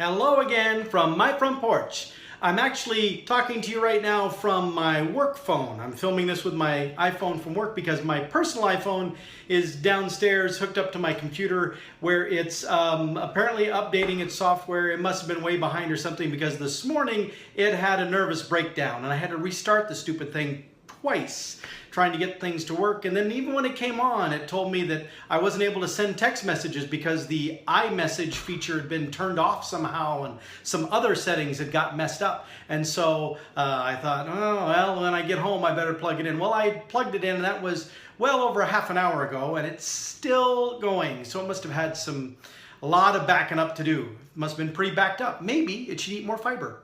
Hello again from my front porch. I'm actually talking to you right now from my work phone. I'm filming this with my iPhone from work because my personal iPhone is downstairs hooked up to my computer where it's apparently updating its software. It must have been way behind or something because this morning it had a nervous breakdown and I had to restart the stupid thing twice trying to get things to work. And then even when it came on, it told me that I wasn't able to send text messages because the iMessage feature had been turned off somehow and some other settings had got messed up. And so I thought, oh, well, when I get home, I better plug it in. Well, I plugged it in and that was well over half an hour ago and it's still going. So it must have had a lot of backing up to do. It must have been pretty backed up. Maybe it should eat more fiber.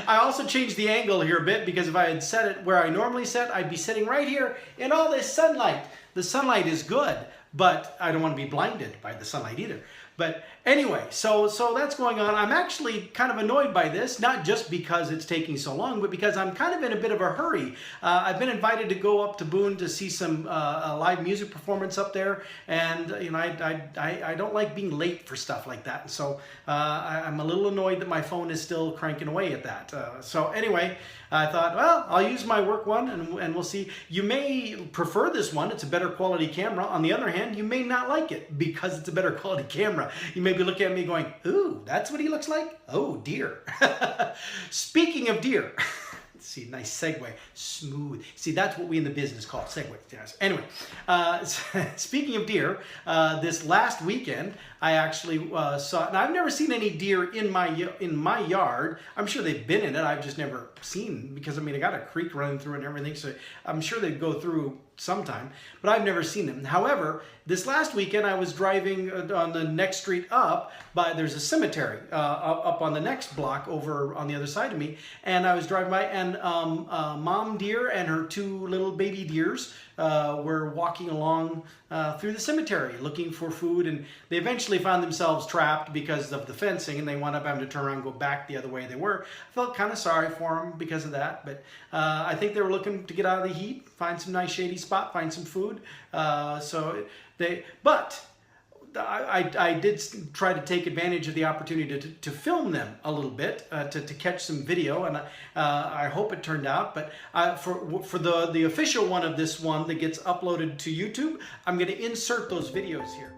I also changed the angle here a bit because if I had set it where I normally set, I'd be sitting right here in all this sunlight. The sunlight is good, but I don't want to be blinded by the sunlight either. But anyway, so that's going on. I'm actually kind of annoyed by this, not just because it's taking so long, but because I'm kind of in a bit of a hurry. I've been invited to go up to Boone to see some a live music performance up there, and you know I don't like being late for stuff like that. And so I'm a little annoyed that my phone is still cranking away at that. So anyway, I thought, well, I'll use my work one and we'll see. You may prefer this one. It's a better quality camera. On the other hand, you may not like it because it's a better quality camera. You may be looking at me going, ooh, that's what he looks like? Oh, deer. Speaking of deer, see, nice segue, smooth. See, that's what we in the business call segues. Yes. Anyway, speaking of deer, this last weekend, I actually saw, now I've never seen any deer in my yard. I'm sure they've been in it. I've just never seen, because I mean, I got a creek running through it and everything, so I'm sure they'd go through sometime, but I've never seen them. However, this last weekend I was driving on the next street up, there's a cemetery up on the next block over on the other side of me, and I was driving by and mom deer and her two little baby deers were walking along through the cemetery looking for food, and they eventually found themselves trapped because of the fencing and they wound up having to turn around and go back the other way they were. I felt kind of sorry for them because of that, but I think they were looking to get out of the heat, find some nice shady spot, find some food. But I did try to take advantage of the opportunity to film them a little bit, to catch some video, and I hope it turned out. But for the official one of this one that gets uploaded to YouTube, I'm going to insert those videos here.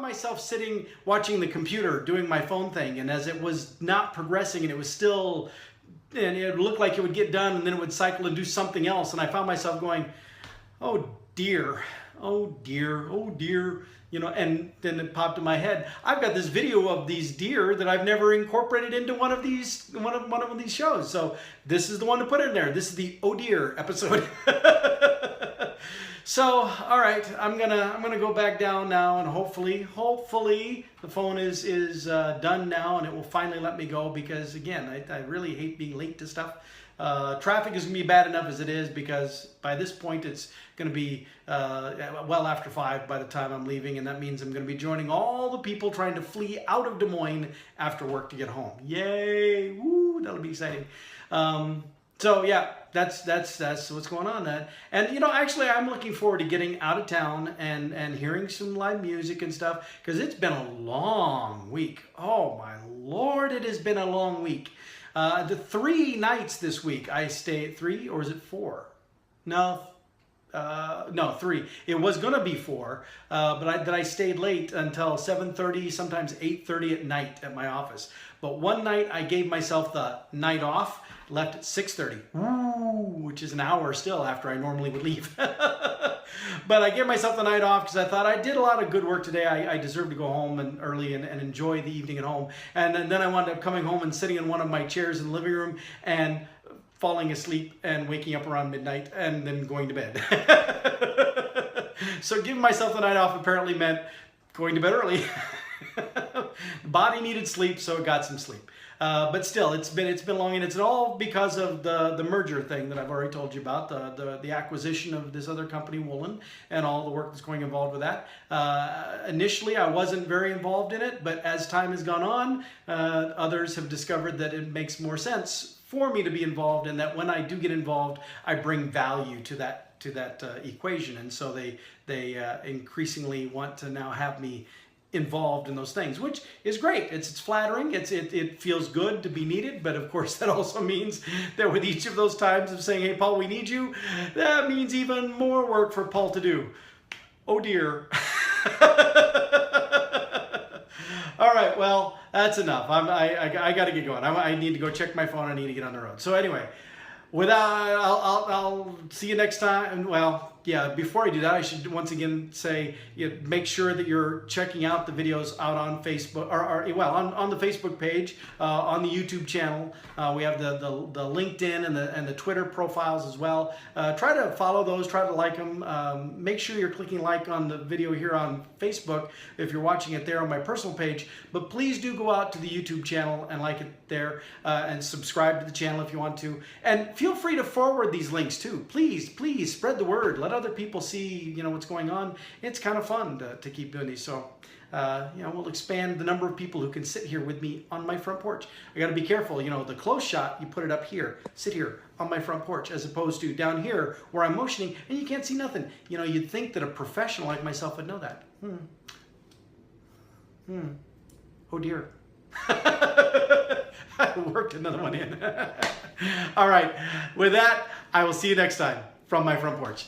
found myself sitting watching the computer doing my phone thing, and as it was not progressing and it was still, and it looked like it would get done and then it would cycle and do something else, and I found myself going, oh dear, oh dear, oh dear, you know, and then it popped in my head, I've got this video of these deer that I've never incorporated into one of these shows. So this is the one to put in there. This is the oh dear episode. So, all right, I'm gonna go back down now, and hopefully the phone is done now, and it will finally let me go, because again, I really hate being late to stuff. Traffic is gonna be bad enough as it is, because by this point it's gonna be well after 5 by the time I'm leaving, and that means I'm gonna be joining all the people trying to flee out of Des Moines after work to get home. Yay! Woo! That'll be exciting. So yeah, that's what's going on. And you know, actually, I'm looking forward to getting out of town and hearing some live music and stuff, because it's been a long week. Oh my Lord, it has been a long week. The 3 nights this week I stayed, 3 or is it 4? No, 3. It was gonna be 4, but I stayed late until 7:30, sometimes 8:30 at night at my office. But one night I gave myself the night off, left at 6:30, which is an hour still after I normally would leave. But I gave myself the night off because I thought I did a lot of good work today. I deserve to go home early and enjoy the evening at home. And then I wound up coming home and sitting in one of my chairs in the living room and falling asleep and waking up around midnight and then going to bed. So giving myself the night off apparently meant going to bed early. The body needed sleep, so it got some sleep. But still, it's been long, and it's all because of the merger thing that I've already told you about, the acquisition of this other company, Woolen, and all the work that's going involved with that. Initially, I wasn't very involved in it, but as time has gone on, others have discovered that it makes more sense for me to be involved, and that when I do get involved, I bring value to that equation, and so they increasingly want to now have me involved in those things, which is great. It's flattering. It feels good to be needed, but of course that also means that with each of those times of saying, "Hey, Paul, we need you," that means even more work for Paul to do. Oh dear. All right, well, that's enough. I got to get going. I need to go check my phone. I need to get on the road. So anyway, with that, I'll see you next time. Well, yeah, before I do that, I should once again say, make sure that you're checking out the videos out on Facebook, on the Facebook page, on the YouTube channel. We have the LinkedIn and the Twitter profiles as well. Try to follow those, try to like them. Make sure you're clicking like on the video here on Facebook if you're watching it there on my personal page. But please do go out to the YouTube channel and like it there, and subscribe to the channel if you want to. And feel free to forward these links too. Please spread the word. Let other people see, what's going on. It's kind of fun to keep doing these. So, we'll expand the number of people who can sit here with me on my front porch. I got to be careful. The close shot, you put it up here, sit here on my front porch, as opposed to down here where I'm motioning and you can't see nothing. You'd think that a professional like myself would know that. Oh dear. I worked another one in. All right. With that, I will see you next time from my front porch.